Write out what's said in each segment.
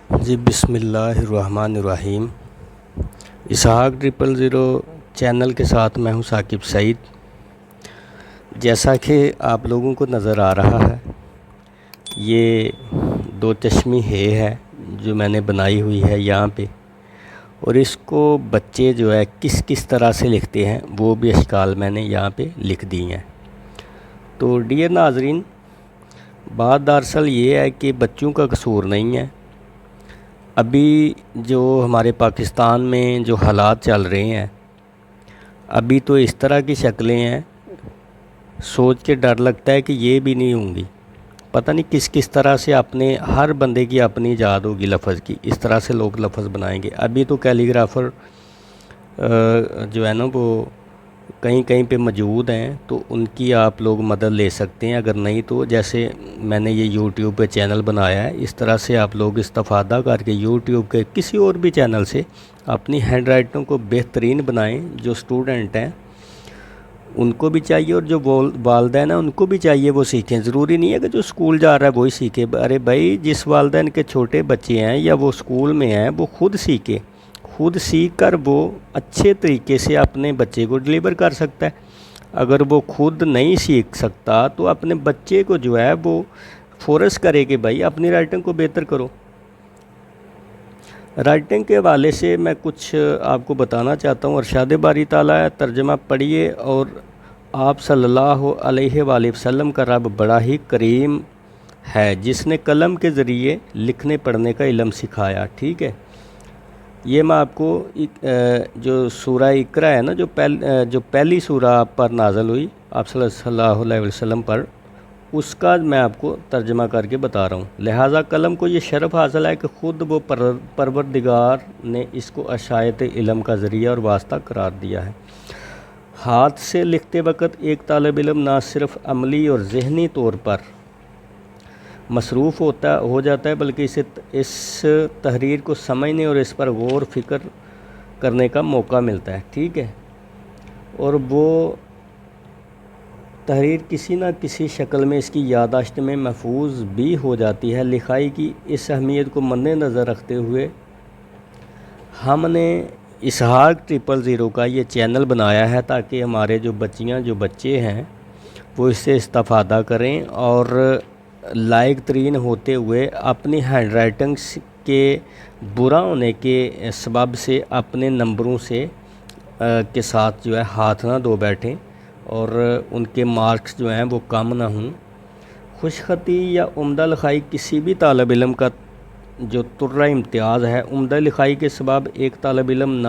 جی بسم اللہ الرحمن الرحیم۔ اسحاق 000 چینل کے ساتھ میں ہوں ثاقب سعید۔ جیسا کہ آپ لوگوں کو نظر آ رہا ہے، یہ دو چشمی ہے جو میں نے بنائی ہوئی ہے یہاں پہ، اور اس کو بچے جو ہے کس طرح سے لکھتے ہیں وہ بھی اشکال میں نے یہاں پہ لکھ دی ہیں۔ تو ڈیئر ناظرین، بات دراصل یہ ہے کہ بچوں کا قصور نہیں ہے۔ ابھی جو ہمارے پاکستان میں جو حالات چل رہے ہیں، ابھی تو اس طرح کی شکلیں ہیں، سوچ کے ڈر لگتا ہے کہ یہ بھی نہیں ہوں گی۔ پتہ نہیں کس طرح سے اپنے ہر بندے کی اپنی ایجاد ہوگی لفظ کی، اس طرح سے لوگ لفظ بنائیں گے۔ ابھی تو کیلیگرافر جو ہے نا وہ کہیں پہ موجود ہیں، تو ان کی آپ لوگ مدد لے سکتے ہیں۔ اگر نہیں تو جیسے میں نے یہ یوٹیوب پہ چینل بنایا ہے، اس طرح سے آپ لوگ استفادہ کر کے یوٹیوب کے کسی اور بھی چینل سے اپنی ہینڈ رائٹنگ کو بہترین بنائیں۔ جو اسٹوڈنٹ ہیں ان کو بھی چاہیے، اور جو والدین ہیں ان کو بھی چاہیے وہ سیکھیں۔ ضروری نہیں ہے کہ جو اسکول جا رہا ہے وہی سیکھے۔ ارے بھائی، جس والدین کے چھوٹے بچے ہیں یا وہ اسکول میں ہیں، وہ خود سیکھے، خود سیکھ کر وہ اچھے طریقے سے اپنے بچے کو ڈلیور کر سکتا ہے۔ اگر وہ خود نہیں سیکھ سکتا تو اپنے بچے کو جو ہے وہ فورس کرے کہ بھائی اپنی رائٹنگ کو بہتر کرو۔ رائٹنگ کے حوالے سے میں کچھ آپ کو بتانا چاہتا ہوں۔ ارشاد باری تعالیٰ ترجمہ پڑھیے، اور آپ صلی اللہ علیہ وآلہ وسلم کا رب بڑا ہی کریم ہے جس نے قلم کے ذریعے لکھنے پڑھنے کا علم سکھایا۔ ٹھیک ہے، یہ میں آپ کو جو سورہ اقرا ہے نا، جو پہلی سورہ آپ پر نازل ہوئی آپ صلی اللہ علیہ وسلم پر، اس کا میں آپ کو ترجمہ کر کے بتا رہا ہوں۔ لہٰذا قلم کو یہ شرف حاصل ہے کہ خود وہ پروردگار نے اس کو اشاعت علم کا ذریعہ اور واسطہ قرار دیا ہے۔ ہاتھ سے لکھتے وقت ایک طالب علم نہ صرف عملی اور ذہنی طور پر مصروف ہو جاتا ہے، بلکہ اس تحریر کو سمجھنے اور اس پر غور فکر کرنے کا موقع ملتا ہے۔ ٹھیک ہے، اور وہ تحریر کسی نہ کسی شکل میں اس کی یادداشت میں محفوظ بھی ہو جاتی ہے۔ لکھائی کی اس اہمیت کو مد نظر رکھتے ہوئے ہم نے اسحاق 000 کا یہ چینل بنایا ہے، تاکہ ہمارے جو بچے ہیں وہ اس سے استفادہ کریں، اور لائق ترین ہوتے ہوئے اپنی ہینڈ رائٹنگس کے برا ہونے کے سبب سے اپنے نمبروں سے کے ساتھ جو ہے ہاتھ نہ دھو بیٹھیں، اور ان کے مارکس جو ہیں وہ کم نہ ہوں۔ خوش خطی یا عمدہ لکھائی کسی بھی طالب علم کا جو ترہ امتیاز ہے۔ عمدہ لکھائی کے سبب ایک طالب علم میں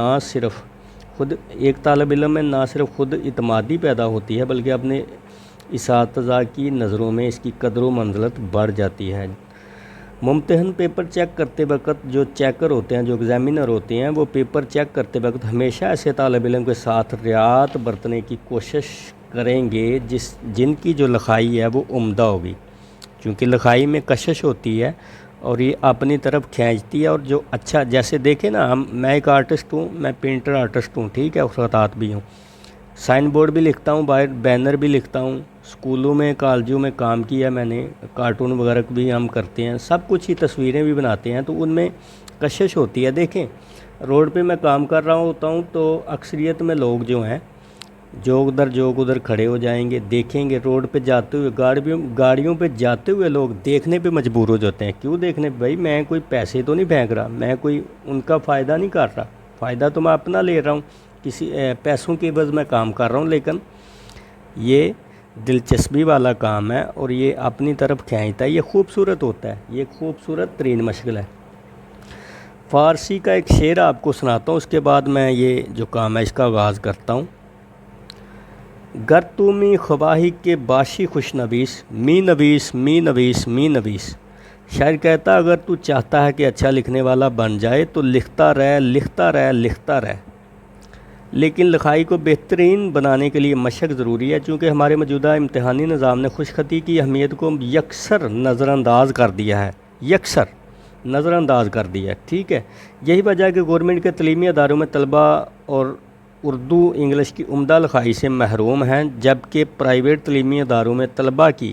نہ صرف خود اعتمادی پیدا ہوتی ہے، بلکہ اپنے اساتذہ کی نظروں میں اس کی قدر و منزلت بڑھ جاتی ہے۔ ممتحن پیپر چیک کرتے وقت جو چیکر ہوتے ہیں، جو ایگزامینر ہوتے ہیں، وہ پیپر چیک کرتے وقت ہمیشہ ایسے طالب علم کے ساتھ رعایت برتنے کی کوشش کریں گے جن کی جو لکھائی ہے وہ عمدہ ہوگی، کیونکہ لکھائی میں کشش ہوتی ہے اور یہ اپنی طرف کھینچتی ہے۔ اور جو اچھا، جیسے دیکھیں نا، میں ایک آرٹسٹ ہوں، میں پینٹر آرٹسٹ ہوں، ٹھیک ہے، اور خطاط بھی ہوں، سائن بورڈ بھی لکھتا ہوں، باہر بینر بھی لکھتا ہوں، اسکولوں میں کالجوں میں کام کیا میں نے، کارٹون وغیرہ بھی ہم کرتے ہیں، سب کچھ ہی، تصویریں بھی بناتے ہیں، تو ان میں کشش ہوتی ہے۔ دیکھیں، روڈ پہ میں کام کر رہا ہوتا ہوں تو اکثریت میں لوگ جو ہیں جو ادھر کھڑے ہو جائیں گے، دیکھیں گے روڈ پہ جاتے ہوئے، گاڑیوں پہ جاتے ہوئے لوگ دیکھنے پہ مجبور ہو جاتے ہیں۔ کیوں دیکھنے؟ بھائی میں کوئی پیسے تو نہیں پھینک رہا، میں کوئی ان کا فائدہ نہیں کر رہا، فائدہ تو میں اپنا لے رہا ہوں، کسی پیسوں کی عوض میں کام کر رہا ہوں، لیکن یہ دلچسپی والا کام ہے اور یہ اپنی طرف کھینچتا ہے، یہ خوبصورت ہوتا ہے، یہ خوبصورت ترین مشغلہ ہے۔ فارسی کا ایک شعر آپ کو سناتا ہوں، اس کے بعد میں یہ جو کام ہے اس کا آغاز کرتا ہوں۔ گر تو می خواہی کے باشی خوش نویس، می نویس می نویس می نویس۔ شاعر کہتا اگر تو چاہتا ہے کہ اچھا لکھنے والا بن جائے تو لکھتا رہ لکھتا رہ لکھتا رہ۔ لیکن لکھائی کو بہترین بنانے کے لیے مشق ضروری ہے، چونکہ ہمارے موجودہ امتحانی نظام نے خوش خطی کی اہمیت کو یکسر نظر انداز کر دیا ہے، ٹھیک ہے۔ یہی وجہ ہے کہ گورنمنٹ کے تعلیمی اداروں میں طلبہ اور اردو انگلش کی عمدہ لکھائی سے محروم ہیں، جبکہ پرائیویٹ تعلیمی اداروں میں طلبہ کی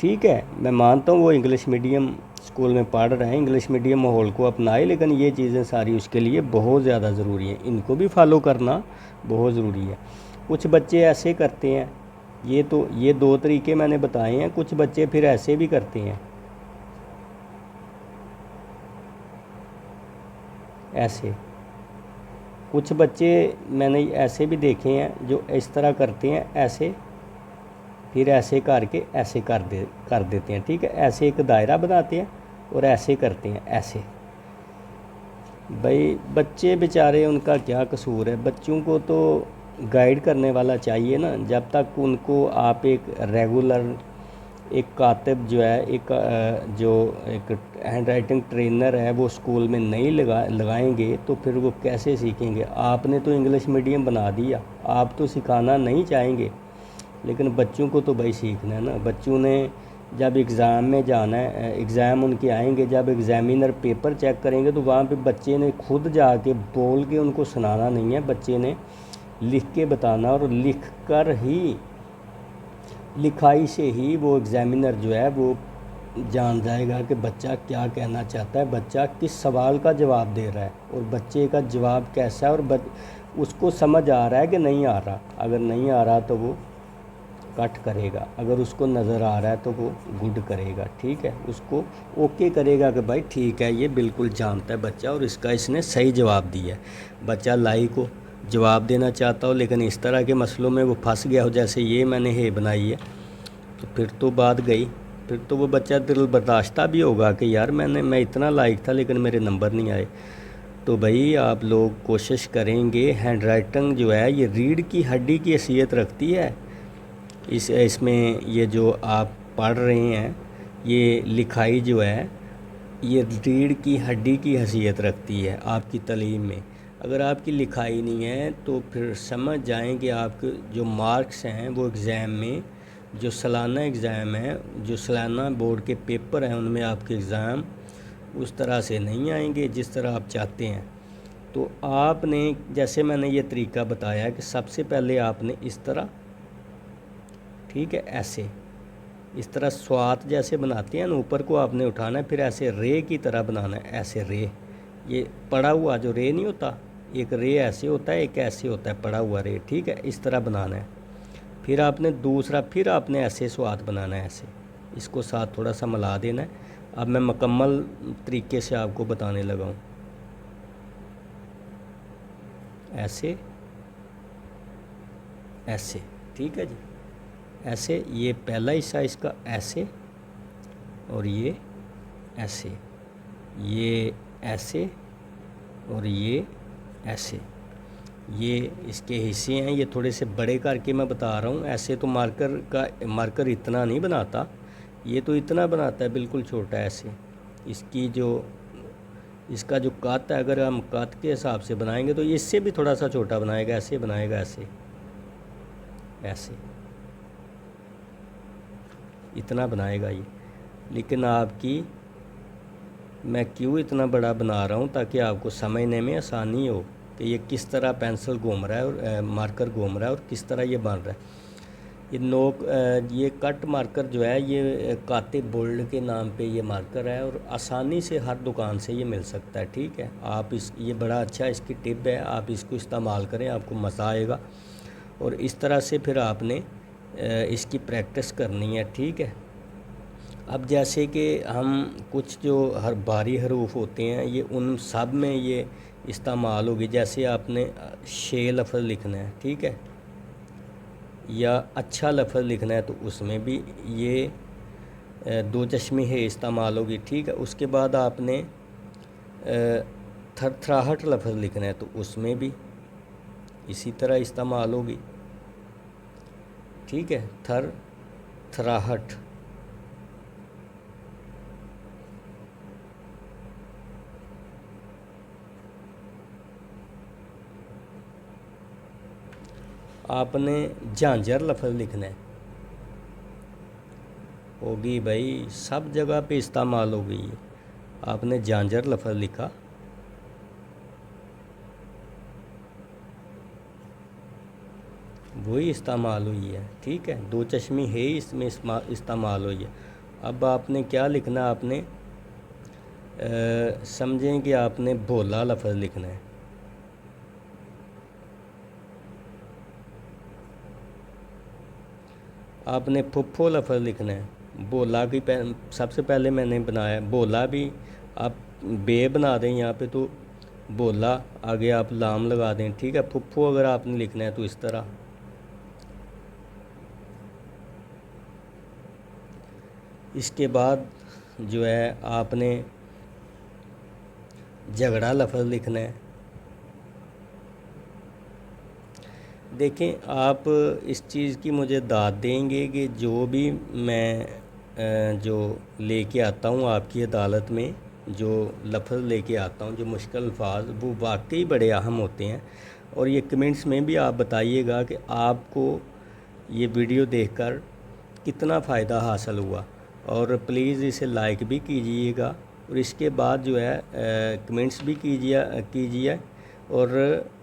ٹھیک ہے، میں مانتا ہوں وہ انگلش میڈیم اسکول میں پڑھ رہے ہیں، انگلش میڈیم ماحول کو اپنائے، لیکن یہ چیزیں ساری اس کے لیے بہت زیادہ ضروری ہیں، ان کو بھی فالو کرنا بہت ضروری ہے۔ کچھ بچے ایسے کرتے ہیں، یہ دو طریقے میں نے بتائے ہیں، کچھ بچے پھر ایسے بھی کرتے ہیں، ایسے کچھ بچے میں نے ایسے بھی دیکھے ہیں جو اس طرح کرتے ہیں، ایسے پھر ایسے کر کے ایسے کر دیتے ہیں، ٹھیک ہے، ایسے ایک دائرہ بناتے ہیں اور ایسے کرتے ہیں، ایسے۔ بھائی بچے بیچارے، ان کا کیا قصور ہے؟ بچوں کو تو گائیڈ کرنے والا چاہیے نا، جب تک ان کو آپ ایک ریگولر ایک کاتب جو ہے، ایک ہینڈ رائٹنگ ٹرینر ہے، وہ اسکول میں نہیں لگائیں گے تو پھر وہ کیسے سیکھیں گے؟ آپ نے تو انگلش میڈیم بنا دیا، آپ تو سکھانا نہیں چاہیں گے، لیکن بچوں کو تو بھائی سیکھنا ہے نا۔ بچوں نے جب ایگزام میں جانا ہے، ایگزام ان کے آئیں گے، جب ایگزامینر پیپر چیک کریں گے تو وہاں پہ بچے نے خود جا کے بول کے ان کو سنانا نہیں ہے، بچے نے لکھ کے بتانا، اور لکھ کر ہی، لکھائی سے ہی وہ ایگزامینر جو ہے وہ جان جائے گا کہ بچہ کیا کہنا چاہتا ہے، بچہ کس سوال کا جواب دے رہا ہے، اور بچے کا جواب کیسا ہے، اور اس کو سمجھ آ رہا ہے کہ نہیں آ رہا۔ اگر نہیں آ رہا تو وہ کٹ کرے گا، اگر اس کو نظر آ رہا ہے تو وہ گڈ کرے گا، ٹھیک ہے، اس کو اوکے کرے گا کہ بھائی ٹھیک ہے، یہ بالکل جانتا ہے بچہ، اور اس نے صحیح جواب دیا ہے۔ بچہ لائی کو جواب دینا چاہتا ہو لیکن اس طرح کے مسئلوں میں وہ پھنس گیا ہو، جیسے یہ میں نے بنائی ہے، تو پھر تو بات گئی، پھر تو وہ بچہ دل برداشتہ بھی ہوگا کہ یار میں اتنا لائق تھا لیکن میرے نمبر نہیں آئے۔ تو بھائی آپ لوگ کوشش کریں گے، ہینڈ رائٹنگ جو ہے یہ ریڑھ کی ہڈی کی حیثیت رکھتی ہے، اس میں یہ جو آپ پڑھ رہے ہیں، یہ لکھائی جو ہے یہ ریڑھ کی ہڈی کی حیثیت رکھتی ہے آپ کی تعلیم میں۔ اگر آپ کی لکھائی نہیں ہے تو پھر سمجھ جائیں کہ آپ کے جو مارکس ہیں وہ ایگزام میں، جو سالانہ ایگزام ہے، جو سالانہ بورڈ کے پیپر ہیں، ان میں آپ کے ایگزام اس طرح سے نہیں آئیں گے جس طرح آپ چاہتے ہیں۔ تو آپ نے، جیسے میں نے یہ طریقہ بتایا کہ سب سے پہلے آپ نے اس طرح، ٹھیک ہے، ایسے اس طرح سوات جیسے بناتے ہیں نا، اوپر کو آپ نے اٹھانا ہے، پھر ایسے رے کی طرح بنانا ہے، ایسے رے، یہ پڑا ہوا جو رے نہیں ہوتا، ایک رے ایسے ہوتا ہے، ایک ایسے ہوتا ہے پڑا ہوا رے، ٹھیک ہے، اس طرح بنانا ہے۔ پھر آپ نے دوسرا، پھر آپ نے ایسے سوات بنانا ہے، ایسے اس کو ساتھ تھوڑا سا ملا دینا ہے۔ اب میں مکمل طریقے سے آپ کو بتانے لگا ہوں، ایسے ایسے، ٹھیک ہے جی، ایسے، یہ پہلا حصہ اس کا ایسے، اور یہ ایسے، یہ ایسے، اور یہ ایسے، یہ اس کے حصے ہیں۔ یہ تھوڑے سے بڑے کر کے میں بتا رہا ہوں، ایسے تو مارکر اتنا نہیں بناتا، یہ تو اتنا بناتا ہے، بالکل چھوٹا ایسے۔ اس کا جو قط ہے، اگر ہم قط کے حساب سے بنائیں گے تو اس سے بھی تھوڑا سا چھوٹا بنائے گا، ایسے بنائے گا، ایسے ایسے اتنا بنائے گا یہ۔ لیکن میں کیوں اتنا بڑا بنا رہا ہوں تاکہ آپ کو سمجھنے میں آسانی ہو کہ یہ کس طرح پینسل گھوم رہا ہے اور مارکر گھوم رہا ہے اور کس طرح یہ بن رہا ہے۔ یہ کٹ مارکر جو ہے یہ کاتب بولڈ کے نام پہ یہ مارکر ہے، اور آسانی سے ہر دکان سے یہ مل سکتا ہے، ٹھیک ہے۔ یہ بڑا اچھا اس کی ٹپ ہے، آپ اس کو استعمال کریں، آپ کو مزہ آئے گا، اور اس طرح سے پھر آپ نے اس کی پریکٹس کرنی ہے، ٹھیک ہے۔ اب جیسے کہ ہم کچھ جو بھاری حروف ہوتے ہیں، یہ ان سب میں یہ استعمال ہوگی، جیسے آپ نے شے لفظ لکھنا ہے، ٹھیک ہے، یا اچھا لفظ لکھنا ہے تو اس میں بھی یہ دو چشمی ہے استعمال ہوگی، ٹھیک ہے۔ اس کے بعد آپ نے تھر تھراہٹ لفظ لکھنا ہے تو اس میں بھی اسی طرح استعمال ہوگی، ٹھیک ہے، تھر تھراہٹ۔ آپ نے جھانجھر لفظ لکھنا ہے، ہوگی بھائی سب جگہ پہ استعمال ہو گئی ہے۔ آپ نے جھانجھر لفظ لکھا، وہی استعمال ہوئی ہے، ٹھیک ہے، دو چشمی ہے اس میں استعمال ہوئی ہے۔ اب آپ نے کیا لکھنا، آپ نے سمجھیں کہ آپ نے بھولا لفظ لکھنا ہے. آپ نے پھپھو لفظ لکھنا ہے. بھولا کی سب سے پہلے میں نے بنایا بھولا، بھی آپ بے بنا دیں یہاں پہ تو بھولا، آگے آپ لام لگا دیں. ٹھیک ہے. پھپھو اگر آپ نے لکھنا ہے تو اس طرح. اس کے بعد جو ہے آپ نے جھگڑا لفظ لکھنا ہے. دیکھیں آپ اس چیز کی مجھے داد دیں گے کہ جو بھی میں جو لے کے آتا ہوں آپ کی عدالت میں، جو لفظ لے کے آتا ہوں، جو مشکل الفاظ، وہ واقعی بڑے اہم ہوتے ہیں. اور یہ کمنٹس میں بھی آپ بتائیے گا کہ آپ کو یہ ویڈیو دیکھ کر کتنا فائدہ حاصل ہوا. اور پلیز اسے لائک بھی کیجئے گا، اور اس کے بعد جو ہے کمنٹس بھی کیجئے اور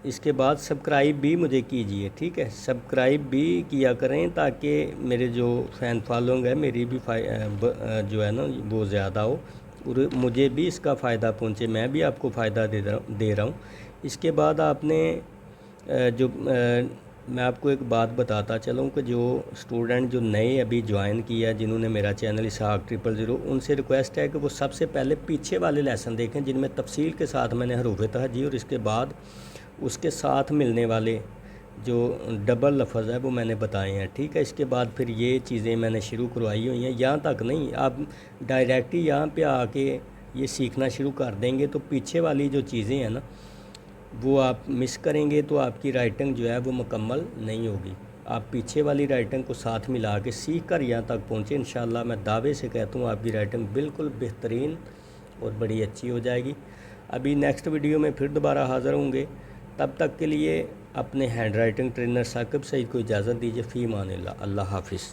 اس کے بعد سبسکرائب بھی مجھے کیجئے. ٹھیک ہے. سبسکرائب بھی کیا کریں تاکہ میرے جو فین فالوئنگ ہے میری بھی جو ہے نا وہ زیادہ ہو، اور مجھے بھی اس کا فائدہ پہنچے، میں بھی آپ کو فائدہ دے رہا ہوں. اس کے بعد آپ نے جو میں آپ کو ایک بات بتاتا چلوں کہ جو اسٹوڈنٹ جو نئے ابھی جوائن کیا، جنہوں نے میرا چینل اسحاق 000، ان سے ریکویسٹ ہے کہ وہ سب سے پہلے پیچھے والے لیسن دیکھیں جن میں تفصیل کے ساتھ میں نے حروف تہجی اور اس کے بعد اس کے ساتھ ملنے والے جو ڈبل لفظ ہے وہ میں نے بتائے ہیں. ٹھیک ہے. اس کے بعد پھر یہ چیزیں میں نے شروع کروائی ہوئی ہیں. یہاں تک نہیں، آپ ڈائریکٹ ہی یہاں پہ آ کے یہ سیکھنا شروع کر دیں گے تو پیچھے والی جو چیزیں ہیں نا وہ آپ مس کریں گے تو آپ کی رائٹنگ جو ہے وہ مکمل نہیں ہوگی. آپ پیچھے والی رائٹنگ کو ساتھ ملا کے سیکھ کر یہاں تک پہنچے، انشاءاللہ میں دعوے سے کہتا ہوں آپ کی رائٹنگ بالکل بہترین اور بڑی اچھی ہو جائے گی. ابھی نیکسٹ ویڈیو میں پھر دوبارہ حاضر ہوں گے. تب تک کے لیے اپنے ہینڈ رائٹنگ ٹرینر ثاقب سعید کو اجازت دیجیے. فی امان اللہ. اللہ حافظ.